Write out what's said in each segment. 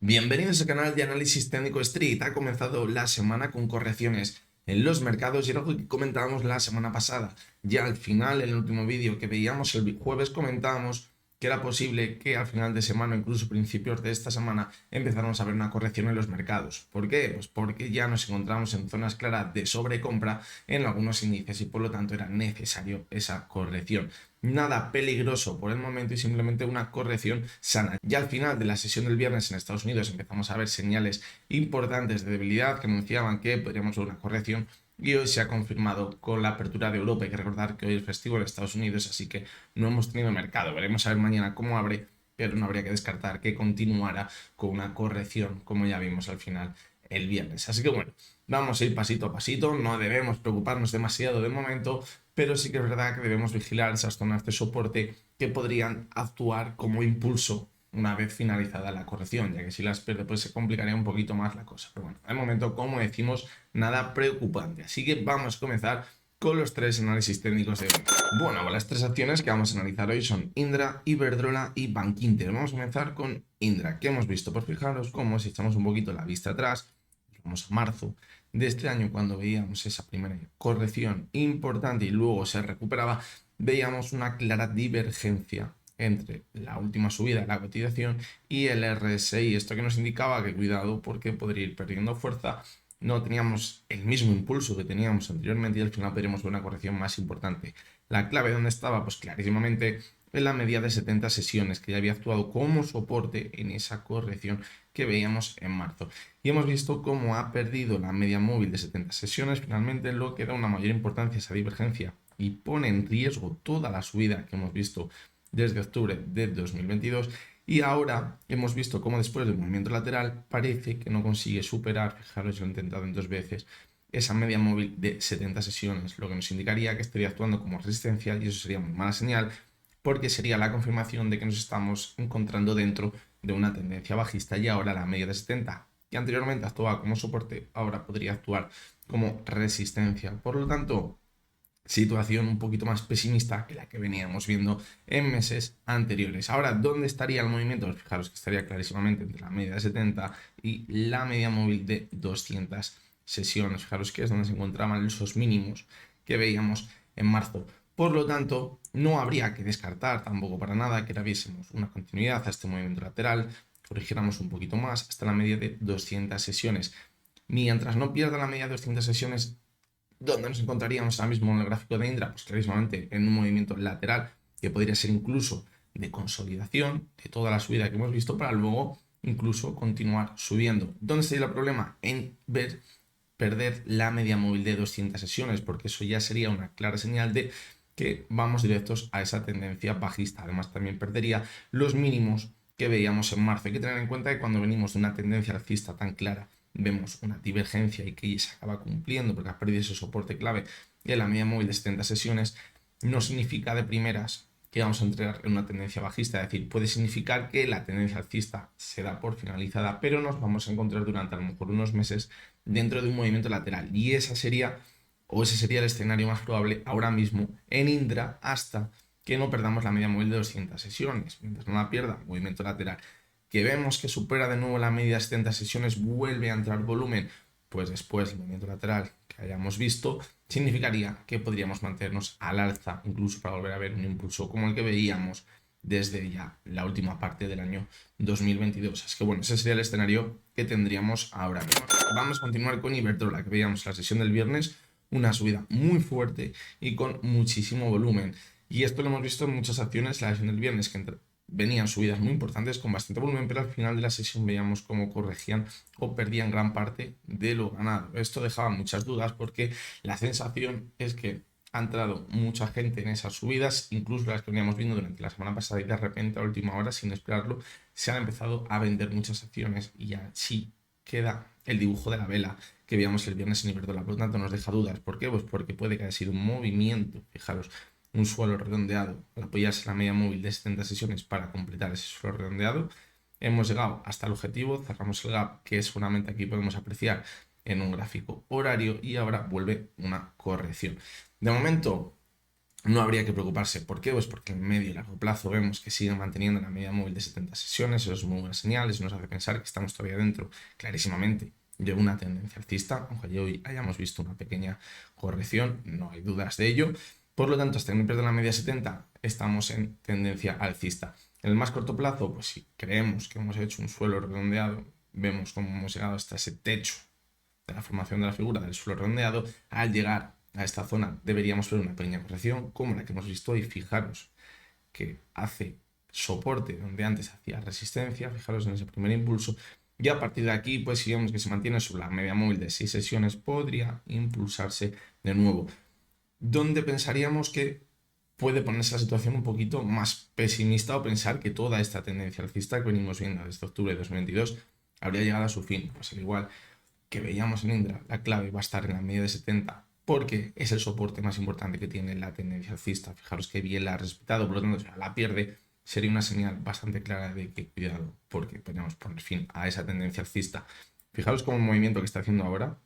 Bienvenidos al canal de análisis técnico Street. Ha comenzado la semana con correcciones en los mercados y era algo que comentábamos la semana pasada. Ya al final, en el último vídeo que veíamos el jueves, comentábamos que era posible que al final de semana, incluso principios de esta semana, empezáramos a ver una corrección en los mercados. ¿Por qué? Pues porque ya nos encontramos en zonas claras de sobrecompra en algunos índices y por lo tanto era necesario esa corrección. Nada peligroso por el momento y simplemente una corrección sana. Ya al final de la sesión del viernes en Estados Unidos empezamos a ver señales importantes de debilidad que anunciaban que podríamos ver una corrección y hoy se ha confirmado con la apertura de Europa. Hay que recordar que hoy es festivo en Estados Unidos, así que no hemos tenido mercado. Veremos a ver mañana cómo abre, pero no habría que descartar que continuara con una corrección como ya vimos al final el viernes. Así que bueno, vamos a ir pasito a pasito, no debemos preocuparnos demasiado de momento, pero sí que es verdad que debemos vigilar esas zonas de soporte que podrían actuar como impulso una vez finalizada la corrección, ya que si las pierde pues se complicaría un poquito más la cosa. Pero bueno, de momento, como decimos, nada preocupante. Así que vamos a comenzar con los tres análisis técnicos de hoy. Bueno, las tres acciones que vamos a analizar hoy son Indra, Iberdrola y Bankinter. Vamos a comenzar con Indra. ¿Qué hemos visto? Pues fijaros cómo si echamos un poquito la vista atrás, vamos a marzo de este año, cuando veíamos esa primera corrección importante y luego se recuperaba, veíamos una clara divergencia entre la última subida de la cotización y el RSI. Esto que nos indicaba que cuidado porque podría ir perdiendo fuerza. No teníamos el mismo impulso que teníamos anteriormente y al final podríamos ver una corrección más importante. La clave donde estaba, pues clarísimamente en la media de 70 sesiones que ya había actuado como soporte en esa corrección que veíamos en marzo. Y hemos visto cómo ha perdido la media móvil de 70 sesiones, finalmente lo que da una mayor importancia a esa divergencia y pone en riesgo toda la subida que hemos visto desde octubre de 2022. Y ahora hemos visto cómo después del movimiento lateral parece que no consigue superar, fijaros, lo he intentado en dos veces, esa media móvil de 70 sesiones, lo que nos indicaría que estaría actuando como resistencia y eso sería muy mala señal porque sería la confirmación de que nos estamos encontrando dentro de una tendencia bajista y ahora la media de 70, que anteriormente actuaba como soporte, ahora podría actuar como resistencia. Por lo tanto, situación un poquito más pesimista que la que veníamos viendo en meses anteriores. Ahora, ¿dónde estaría el movimiento? Pues fijaros que estaría clarísimamente entre la media de 70 y la media móvil de 200 sesiones. Fijaros que es donde se encontraban esos mínimos que veíamos en marzo. Por lo tanto, no habría que descartar tampoco para nada que viésemos una continuidad a este movimiento lateral, corrigiéramos un poquito más hasta la media de 200 sesiones. Mientras no pierda la media de 200 sesiones, ¿dónde nos encontraríamos ahora mismo en el gráfico de Indra? Pues clarísimamente en un movimiento lateral que podría ser incluso de consolidación de toda la subida que hemos visto para luego incluso continuar subiendo. ¿Dónde estaría el problema? En ver perder la media móvil de 200 sesiones, porque eso ya sería una clara señal de que vamos directos a esa tendencia bajista. Además, también perdería los mínimos que veíamos en marzo. Hay que tener en cuenta que cuando venimos de una tendencia alcista tan clara, vemos una divergencia y que se acaba cumpliendo porque ha perdido ese soporte clave en la media móvil de 70 sesiones, no significa de primeras que vamos a entrar en una tendencia bajista, es decir, puede significar que la tendencia alcista se da por finalizada, pero nos vamos a encontrar durante a lo mejor unos meses dentro de un movimiento lateral y ese sería el escenario más probable ahora mismo en Indra hasta que no perdamos la media móvil de 200 sesiones. Mientras no la pierda, movimiento lateral, que vemos que supera de nuevo la media de 70 sesiones, vuelve a entrar volumen, pues después el movimiento lateral que hayamos visto significaría que podríamos mantenernos al alza, incluso para volver a ver un impulso como el que veíamos desde ya la última parte del año 2022. Es que bueno, ese sería el escenario que tendríamos ahora mismo. Vamos a continuar con Iberdrola, que veíamos la sesión del viernes, una subida muy fuerte y con muchísimo volumen. Y esto lo hemos visto en muchas acciones la sesión del viernes, que venían subidas muy importantes con bastante volumen, pero al final de la sesión veíamos cómo corregían o perdían gran parte de lo ganado. Esto dejaba muchas dudas porque la sensación es que ha entrado mucha gente en esas subidas, incluso las que veníamos viendo durante la semana pasada y de repente a última hora, sin esperarlo, se han empezado a vender muchas acciones y así queda el dibujo de la vela que veíamos el viernes en Iberdrola. Por lo tanto, nos deja dudas. ¿Por qué? Pues porque puede que haya sido un movimiento, fijaros, un suelo redondeado al apoyarse la media móvil de 70 sesiones para completar ese suelo redondeado. Hemos llegado hasta el objetivo, cerramos el gap que seguramente aquí podemos apreciar en un gráfico horario y ahora vuelve una corrección. De momento no habría que preocuparse. ¿Por qué? Pues porque en medio y largo plazo vemos que sigue manteniendo la media móvil de 70 sesiones, eso es muy buenas señales, nos hace pensar que estamos todavía dentro, clarísimamente, de una tendencia alcista, aunque hoy hayamos visto una pequeña corrección, no hay dudas de ello. Por lo tanto, hasta que no pierda la media 70, estamos en tendencia alcista. En el más corto plazo, pues si creemos que hemos hecho un suelo redondeado, vemos cómo hemos llegado hasta ese techo de la formación de la figura del suelo redondeado. Al llegar a esta zona deberíamos ver una pequeña corrección como la que hemos visto hoy. Fijaros que hace soporte donde antes hacía resistencia, fijaros en ese primer impulso, y a partir de aquí, pues si vemos que se mantiene sobre la media móvil de 6 sesiones, podría impulsarse de nuevo. Donde pensaríamos que puede ponerse la situación un poquito más pesimista o pensar que toda esta tendencia alcista que venimos viendo desde octubre de 2022 habría llegado a su fin. Pues al igual que veíamos en Indra, la clave va a estar en la media de 70 porque es el soporte más importante que tiene la tendencia alcista. Fijaros que bien la ha respetado, por lo tanto, si la pierde, sería una señal bastante clara de que cuidado, porque podemos poner fin a esa tendencia alcista. Fijaros como el movimiento que está haciendo ahora,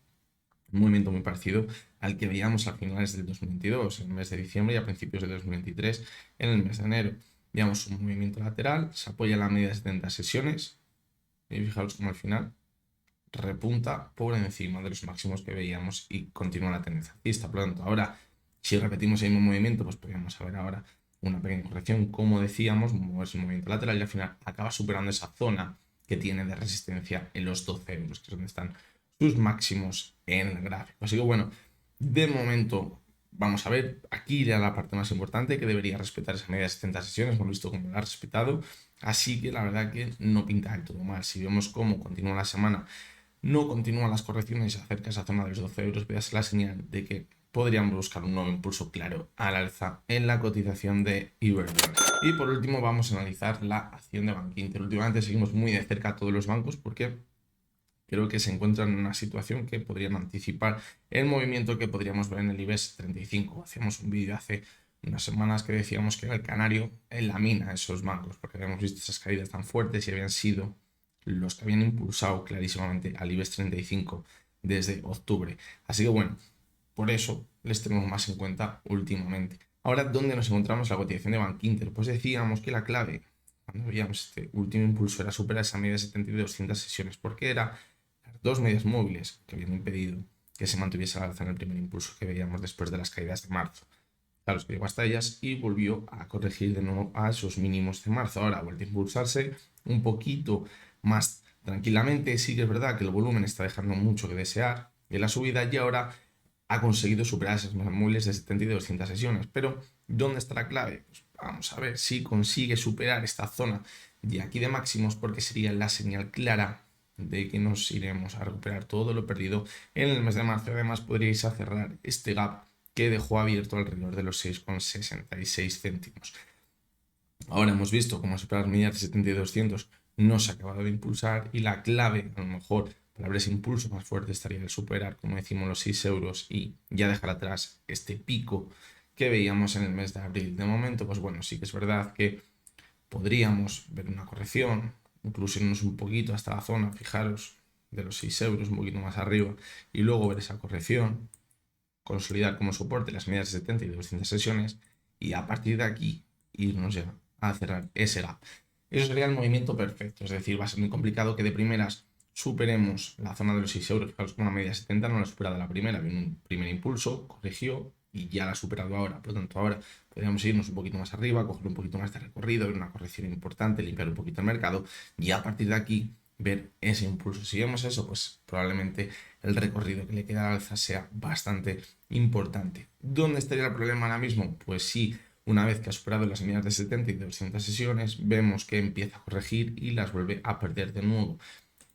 un movimiento muy parecido al que veíamos a finales del 2022, en el mes de diciembre y a principios de 2023, en el mes de enero. Veíamos un movimiento lateral, se apoya en la media de 70 sesiones, y fijaros como al final repunta por encima de los máximos que veíamos y continúa la tendencia alcista. Por lo tanto, ahora, si repetimos el mismo movimiento, pues podríamos ver ahora una pequeña corrección, como decíamos, moverse un movimiento lateral y al final acaba superando esa zona que tiene de resistencia en los 12 euros, que es donde están sus máximos en el gráfico. Así que bueno, de momento vamos a ver, aquí ya la parte más importante, que debería respetar esa media de 70 sesiones, hemos visto cómo la ha respetado, así que la verdad que no pinta del todo mal. Si vemos cómo continúa la semana, no continúan las correcciones y se acerca a esa zona de los 12 euros, veas la señal de que podríamos buscar un nuevo impulso claro al alza en la cotización de Iberdrola. Y por último vamos a analizar la acción de Bankinter. Últimamente seguimos muy de cerca a todos los bancos porque creo que se encuentran en una situación que podrían anticipar el movimiento que podríamos ver en el IBEX 35. Hacíamos un vídeo hace unas semanas que decíamos que era el canario en la mina esos bancos, porque habíamos visto esas caídas tan fuertes y habían sido los que habían impulsado clarísimamente al IBEX 35 desde octubre. Así que bueno, por eso les tenemos más en cuenta últimamente. Ahora, ¿dónde nos encontramos la cotización de Bankinter? Pues decíamos que la clave, cuando veíamos este último impulso, era superar esa media de 70 y 200 sesiones, porque era las dos medias móviles que habían impedido que se mantuviese al alza en el primer impulso que veíamos después de las caídas de marzo. Claro, que llegó hasta ellas y volvió a corregir de nuevo a esos mínimos de marzo. Ahora vuelve a impulsarse un poquito más tranquilamente. Sí que es verdad que el volumen está dejando mucho que desear en la subida y ahora ha conseguido superar esas móviles de 70 y 200 sesiones. Pero, ¿dónde está la clave? Pues vamos a ver si consigue superar esta zona de aquí de máximos, porque sería la señal clara de que nos iremos a recuperar todo lo perdido en el mes de marzo. Además, podríais cerrar este gap que dejó abierto alrededor de los 6,66 céntimos. Ahora hemos visto cómo superar medidas de 70 y 200 no se ha acabado de impulsar y la clave, a lo mejor, para ver ese impulso más fuerte estaría el superar, como decimos, los 6 euros y ya dejar atrás este pico que veíamos en el mes de abril. De momento, pues bueno, sí que es verdad que podríamos ver una corrección, incluso irnos un poquito hasta la zona, fijaros, de los 6 euros, un poquito más arriba, y luego ver esa corrección, consolidar como soporte las medidas de 70 y 200 sesiones, y a partir de aquí irnos ya a cerrar ese gap. Eso sería el movimiento perfecto, es decir, va a ser muy complicado que de primeras superemos la zona de los 6 euros, fijaros como una media 70 no la ha superado la primera, viene un primer impulso, corrigió y ya la ha superado ahora, por lo tanto ahora podríamos irnos un poquito más arriba, coger un poquito más de recorrido, ver una corrección importante, limpiar un poquito el mercado y a partir de aquí ver ese impulso. Si vemos eso, pues probablemente el recorrido que le queda al alza sea bastante importante. ¿Dónde estaría el problema ahora mismo? Pues sí, una vez que ha superado las medidas de 70 y de 200 sesiones, vemos que empieza a corregir y las vuelve a perder de nuevo.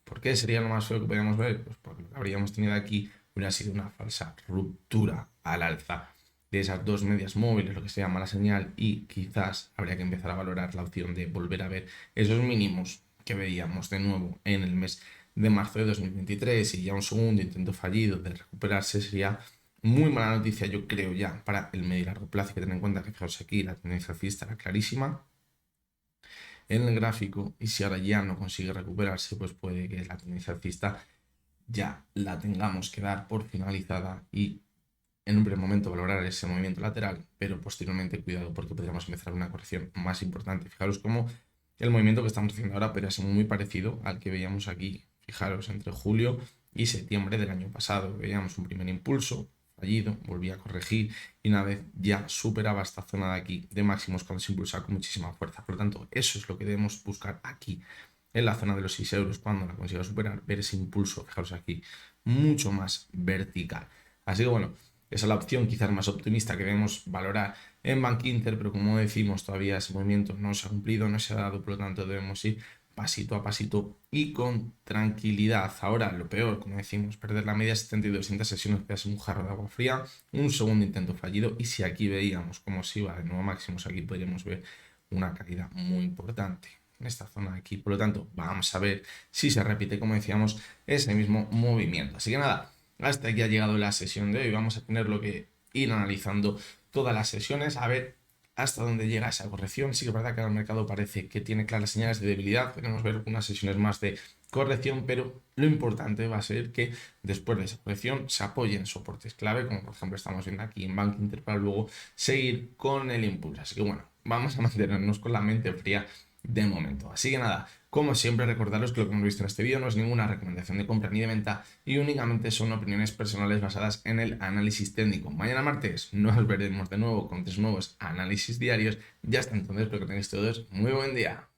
¿Por qué sería lo más feo que podríamos ver? Pues porque lo que habríamos tenido aquí hubiera sido una falsa ruptura al alza de esas dos medias móviles, lo que se llama la señal, y quizás habría que empezar a valorar la opción de volver a ver esos mínimos que veíamos de nuevo en el mes de marzo de 2023 y ya un segundo intento fallido de recuperarse sería muy mala noticia, yo creo, ya para el medio y largo plazo. Hay que tener en cuenta que, fijaos aquí, la tendencia alcista era clarísima en el gráfico y si ahora ya no consigue recuperarse, pues puede que la tendencia alcista ya la tengamos que dar por finalizada y en un primer momento valorar ese movimiento lateral, pero posteriormente cuidado porque podríamos empezar una corrección más importante. Fijaros cómo el movimiento que estamos haciendo ahora podría ser muy parecido al que veíamos aquí. Fijaros, entre julio y septiembre del año pasado veíamos un primer impulso fallido, volvía a corregir y una vez ya superaba esta zona de aquí de máximos cuando se impulsa con muchísima fuerza. Por lo tanto, eso es lo que debemos buscar aquí en la zona de los 6 euros cuando la consiga superar, ver ese impulso, fijaros aquí, mucho más vertical. Así que bueno, esa es la opción quizás más optimista que debemos valorar en Bank Inter, pero como decimos, todavía ese movimiento no se ha cumplido, no se ha dado, por lo tanto debemos ir pasito a pasito y con tranquilidad. Ahora, lo peor, como decimos, perder la media 70 y 200 sesiones que hace un jarro de agua fría, un segundo intento fallido, y si aquí veíamos cómo se iba de nuevo a máximos, aquí podríamos ver una caída muy importante en esta zona de aquí. Por lo tanto, vamos a ver si se repite, como decíamos, ese mismo movimiento. Así que nada, hasta aquí ha llegado la sesión de hoy. Vamos a tener lo que ir analizando todas las sesiones, a ver hasta dónde llega esa corrección. Sí que es verdad que el mercado parece que tiene claras señales de debilidad. Podemos ver unas sesiones más de corrección, pero lo importante va a ser que después de esa corrección se apoyen soportes clave, como por ejemplo estamos viendo aquí en Bank Inter, para luego seguir con el impulso. Así que bueno, vamos a mantenernos con la mente fría de momento. Así que nada, como siempre, recordaros que lo que hemos visto en este vídeo no es ninguna recomendación de compra ni de venta y únicamente son opiniones personales basadas en el análisis técnico. Mañana martes nos veremos de nuevo con 3 nuevos análisis diarios. Ya hasta entonces, espero que tengáis todos muy buen día.